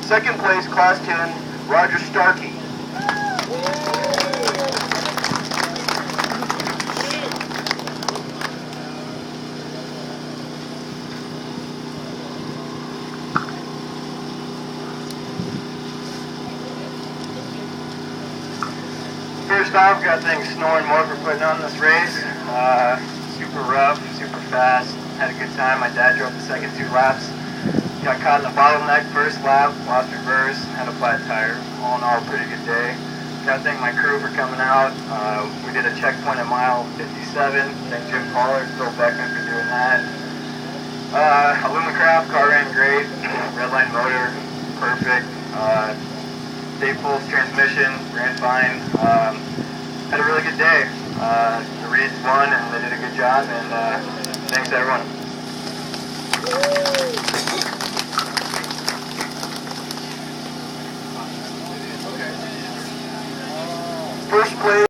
Second place, Class 10, Roger Starkey. First off, got to thank Snore and More for putting on this race. Super rough, super fast. Had a good time. My dad drove the second 2 laps. Got caught in the bottleneck first lap, lost reverse, had a flat tire. All in all, pretty good day. Got to thank my crew for coming out. We did a checkpoint at mile 57. Thank Jim Pollard, Phil Beckman for doing that. Aluminacraft, car ran great. Redline motor, perfect. Dave Pulse transmission, ran fine. Had a really good day. The Reeds won and they did a good job, and thanks everyone. First place.